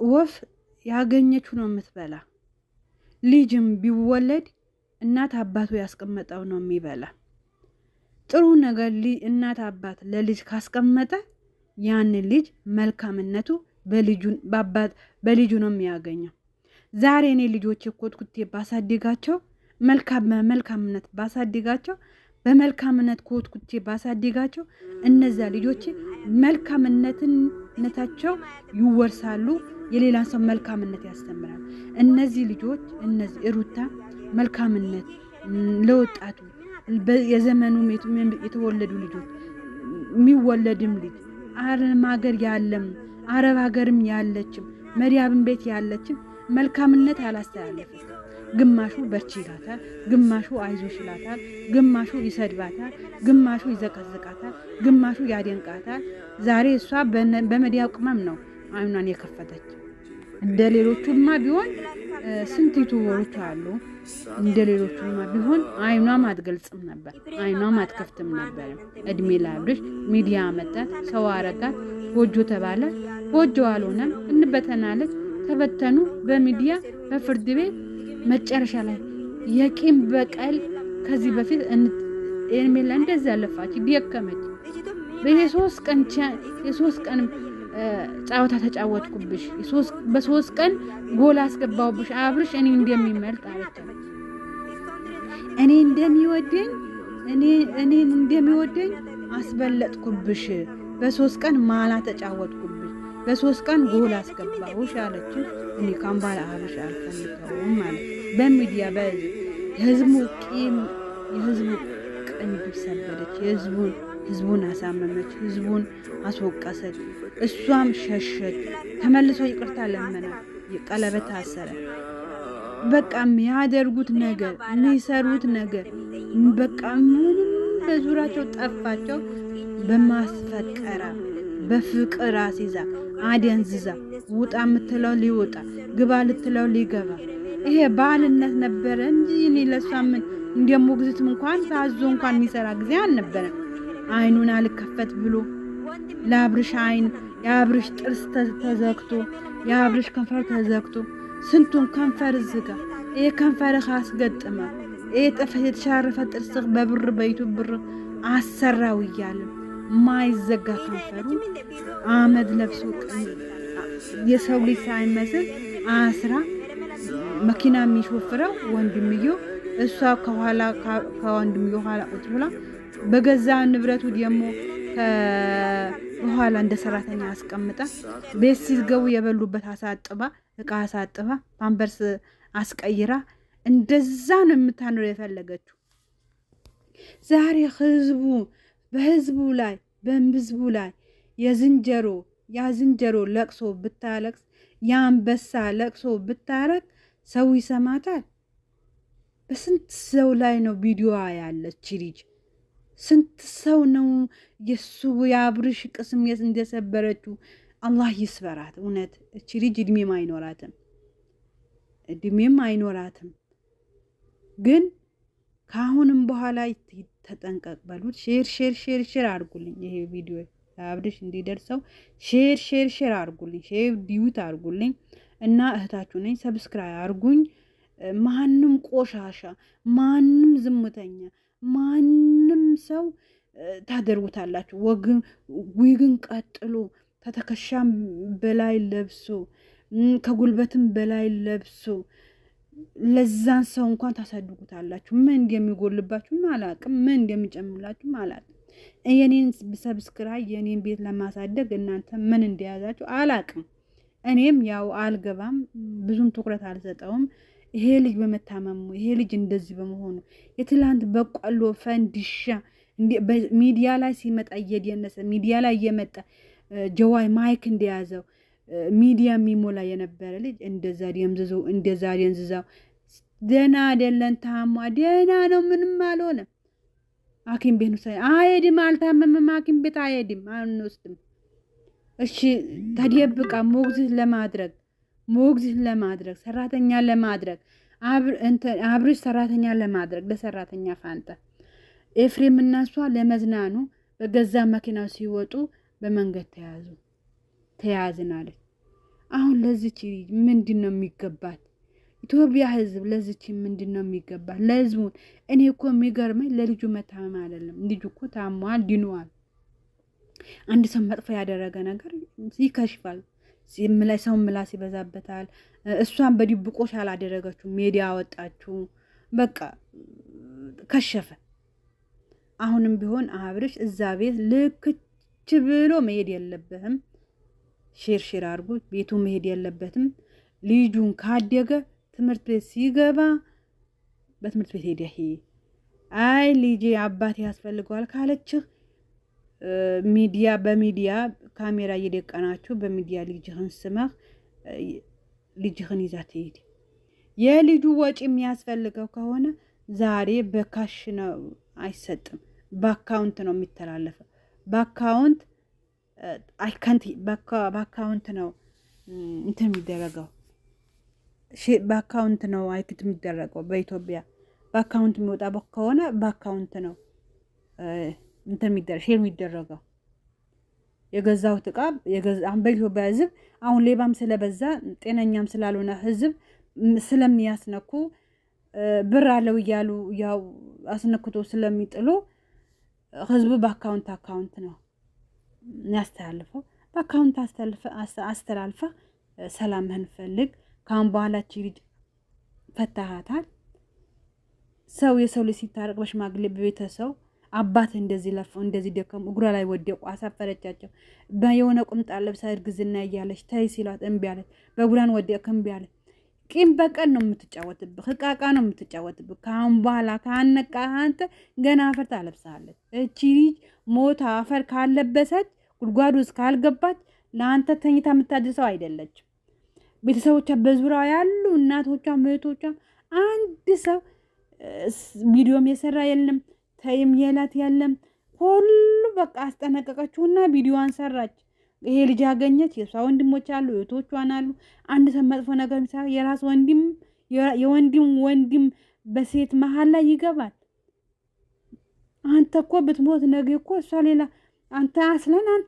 ወፍ ያገኘችው ነው የምትበላ ልጅም ቢወለድ እናት አባቱ ያስቀመጠው ነው የሚበላ ጥሩ ነገር እናት አባት ለልጅ ካስቀመጠ ያን ልጅ መልካምነቱ በልጁ ነው የሚያገኘው ዛሬ እኔ ልጆቼ ኮትኩቴ ባሳድጋቸው መልካምነት ባሳድጋቸው በመልካምነት ኮትኩቴ ባሳድጋቸው እነዛ ልጆቼ መልካምነታቸው ይወርሳሉ የሌላን ሰው መልካምነት ያስተምራሉ እነዚህ ልጆች እነዚህ ሩታ መልካምነት ለወጣቱ የዘመኑ የተወለዱ ልጆች የሚወለድም ልጅ አረብ ሀገርም ያለችም መሪያብን ቤት ያለችም መልካምነት ያላስተላለፈች ግማሹ በርቺ ይላታል ግማሹ አይዞሽ ይላታል ግማሹ ይሰድባታል ግማሹ ይዘቀዝቃታል ግማሹ ያደንቃታል ዛሬ እሷ በመዲያው ቅመም ነው አይኗን የከፈተች እንደሌሎቹማ ቢሆን ስንት ዩቲዩበሮች አሉ እንደሌሎቹማ ቢሆን አይኗም አትገልጽም ነበር አይኗም አትከፍትም ነበር እድሜ ላብርሽ ሚዲያ መጣት ሰው አረጋት ጎጆ ተባለ ጎጆ አልሆነም እንበተናለች ተበተኑ በሚዲያ በፍርድ ቤት መጨረሻ ላይ የቂም በቀል ከዚህ በፊት ኤርሜላ እንደዛ ለፋች ደከመች የሶስት ቀን ጫወታ ተጫወትኩብሽ በሶስት ቀን ጎል አስገባውብሽ አብርሽ እኔ እንደሚመልጥ አለች እኔ እንደሚወደኝ አስበለጥኩብሽ በሶስት ቀን ማላ ተጫወትኩብሽ በሶስት ቀን ጎል አስገባውሽ አለች እኔ ካምባላ አብርሽ አልፈልገውም ማለት በሚዲያ የህዝቡ ቀንድ ሰበረች ህዝቡን አሳመመች ህዝቡን አስወቀሰች እሷም ሸሸች ተመልሶ ይቅርታ ለመና ቀለበት አሰረ በቃ የሚያደርጉት ነገር የሚሰሩት ነገር በቃ ምንም በዙራቸው ጠፋቸው በማስፈቀራ በፍቅር አሲዛ አደንዝዛ ውጣ ምትለው ሊወጣ ግባ ልትለው ሊገባ ይሄ ባልነት ነበረ እንጂ እኔ ለሷ ምን እንደሞግዝት እንኳን ታዞ እንኳን የሚሰራ ጊዜ አልነበረም አይኑን አልከፈት ብሎ ለአብርሽ አይን የአብርሽ ጥርስ ተዘግቶ የአብርሽ ከንፈር ተዘግቶ ስንቱን ከንፈር ዝጋ ይሄ ከንፈር አስገጥመ ይሄ ጥፍህ የተሻረፈ ጥርስህ በብር በዩቲዩብ ብር አሰራው እያለ ማይዘጋ ከንፈሩ አመድ ለብሶ የሰው ልጅ ሳይመስል አስራ መኪና የሚሾፍረው ወንድምየው እሷ ከወንድምየው ኋላ ቁጭ ብላ በገዛ ንብረቱ ደግሞ በኋላ እንደ ሰራተኛ አስቀምጣ ቤት ሲገቡ የበሉበት አሳጥባ እቃ አሳጥባ ፓምፐርስ አስቀይራ እንደዛ ነው የምታኖር የፈለገችው ዛሬ በህዝቡ ላይ የዝንጀሮ ለቅሶ ብታለቅስ የአንበሳ ለቅሶ ብታረግ ሰው ይሰማታል በስንት ሰው ላይ ነው ቪዲዮ ያለች ልጅ ስንት ሰው ነው የአብርሽ ቅስም እንደሰበረችው አላህ ይስበራት እውነት እቺ ልጅ እድሜም አይኖራትም ግን ካሁንም በኋላ ተጠንቀቅ በሉት ሼር አድርጉልኝ ይሄ ቪዲዮ አብርሽ እንዲደርሰው ሼር አድርጉልኝ ሼር ዲዩት አድርጉልኝ እና እህታችሁ ነኝ ሰብስክራይብ አድርጉኝ ማንንም ቆሻሻ ማንንም ዝምተኛ ማንንም ሰው ታደርጉታላችሁ ወግን ቀጥሎ ተተከሻም በላይ ለብሶ ከጉልበትም በላይ ለብሶ ለዛን ሰው እንኳን ታሳድጉታላችሁ ምን እንደሚጎልባችሁ አላቅም ምን እንደሚጨምላችሁ አላቅም የኔን ሰብስክራይብ የኔን ቤት ለማሳደግ እናንተ ምን እንደያዛችሁ አላቅም እኔም ያው አልገባም ብዙም ትኩረት አልሰጠውም ይሄ ልጅ በመታመሙ ይሄ ልጅ እንደዚህ በመሆኑ የትላንት በቆሎ ፈንዲሻ ሚዲያ ላይ ሲመጣ እየደነሰ ሚዲያ ላይ እየመጣ ጀዋይ ማይክ እንደያዘው ሚዲያ የሚሞላ የነበረ ልጅ እንደዛ ደንዝዛው ደህና አይደለም ታማ ደህና ነው ምንም አልሆነም ሐኪም ቤት ነው አይሄድም አልታመመም ሐኪም ቤት አይሄድም አንወስድም እሺ ተደብቃ ሞግዚት ለማድረግ ሰራተኛ ለማድረግ አብርሽ ሰራተኛ ለማድረግ ለሰራተኛ ፋንታ ኤፍሬም እና እሷ ለመዝናኑ በገዛ መኪናው ሲወጡ በመንገድ ተያዝናለች አሁን ለዚች ምንድነው የሚገባት? ኢትዮጵያ ህዝብ ለዚች ምንድነው የሚገባት? ለህዝቡን እኔ እኮ የሚገርመኝ ለልጁ መታመም አይደለም። ልጁ እኮ ታሟል፣ ድኗል። አንድ ሰው መጥፎ ያደረገ ነገር ይከሽፋል። ሰው ምላስ ይበዛበታል። እሷን በድብቆሽ አላደረገችው፣ ሜዲያ አወጣችሁ፣ በቃ ከሸፈ። አሁንም ቢሆን አብርሽ እዛ ቤት ልክች ብሎ መሄድ የለበትም። ሼር አድርጉ። ቤቱ መሄድ የለበትም። ልጁን ካደገ ትምህርት ቤት ሲገባ በትምህርት ቤት ሄደ። አይ ልጄ አባቴ ያስፈልገዋል ካለችህ በሚዲያ ካሜራ እየደቀናችሁ በሚዲያ ልጅህን ስመህ ልጅህን ይዛ ትሄድ። የልጁ ወጪ የሚያስፈልገው ከሆነ ዛሬ በካሽ ነው አይሰጥም፣ በአካውንት ነው የሚተላለፈው። በአካውንት ነው እንትን የሚደረገው። በአካውንት ነው አይክት የሚደረገው። በኢትዮጵያ በአካውንት የሚወጣ ከሆነ በአካውንት ነው እንትን የሚደረገው። የገዛሁት ዕቃ አሁን በኢትዮጵያ ህዝብ አሁን ሌባም ስለበዛ ጤነኛም ስላልሆነ ህዝብ ስለሚያስነኩ ብር አለው እያሉ ያው አስነክቶ ስለሚጥሉ ህዝቡ በአካውንት ነው ያስተላልፈው። በአካውንት አስተላልፈ ሰላምህን ፈልግ። ካሁን በኋላች ልጅ ፈታሃታል። የሰው ልጅ ሲታረቅ በሽማግሌ በቤተሰብ አባት እንደዚህ ለፈው እንደዚህ ደከሙ፣ እግሯ ላይ ወደቁ፣ አሳፈረቻቸው። የሆነ ቁምጣ ለብሳ እርግዝና እያለች ተይ ሲሏት እምቢ አለች። በጉራን ወደቀ እምቢ አለች። ቂም በቀል ነው የምትጫወትብህ፣ ህቃቃ ነው የምትጫወትብህ። ካሁን በኋላ ካነቃ አንተ ገና አፈር ታለብሳለች። እቺ ልጅ ሞታ አፈር ካለበሰች ጉድጓዱ ውስጥ ካልገባች ለአንተ ተኝታ የምታድሰው አይደለችም። ቤተሰቦቿ በዙሪያው ያሉ እናቶቿ፣ እህቶቿ አንድ ሰው ቪዲዮም የሰራ የለም፣ ተይም የላት የለም። ሁሉ በቃ አስጠነቀቀችውና ቪዲዮዋን ሰራች። ይሄ ልጅ ያገኘች የሷ ወንድሞች አሉ፣ እህቶቿን አሉ። አንድ ሰው መጥፎ ነገር የሚሰራ የራስ ወንድም በሴት መሀል ላይ ይገባል። አንተ እኮ ብትሞት ነገ እኮ እሷ ሌላ አንተ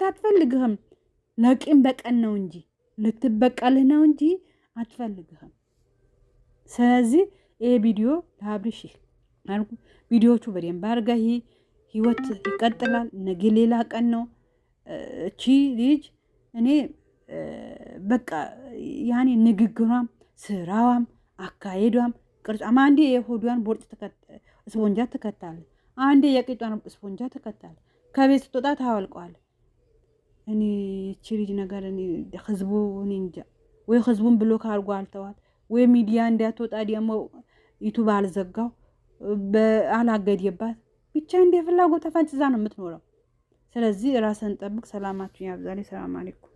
አትፈልግህም። ለቂም በቀል ነው እንጂ ልትበቀልህ ነው እንጂ አትፈልግህም። ስለዚህ ይሄ ቪዲዮ ለአብርሽ አልኩ። ቪዲዮቹ በደንብ አድርገህ ህይወት ይቀጥላል። ነገ ሌላ ቀን ነው። እቺ ልጅ እኔ በቃ ያኔ ንግግሯም ስራዋም አካሄዷም ቅርጿም አንዴ የሆዷን ቦርጭ ስፖንጃ ትከታለች፣ አንዴ የቂጧን ስፖንጃ ትከታለች። ከቤት ስትወጣ ታወልቀዋል። እኔ እቺ ልጅ ነገር እኔ ህዝቡ እኔ እንጃ ወይ ህዝቡን ብሎክ አድርጎ አልተዋት ወይ ሚዲያ እንዳትወጣ ደግሞ ዩቱብ አልዘጋው አላገደባት። ብቻ እንደ ፍላጎት ተፈንጭዛ ነው የምትኖረው። ስለዚህ ራስን ጠብቅ። ሰላማችሁ ያብዛልኝ። ሰላም አለይኩም።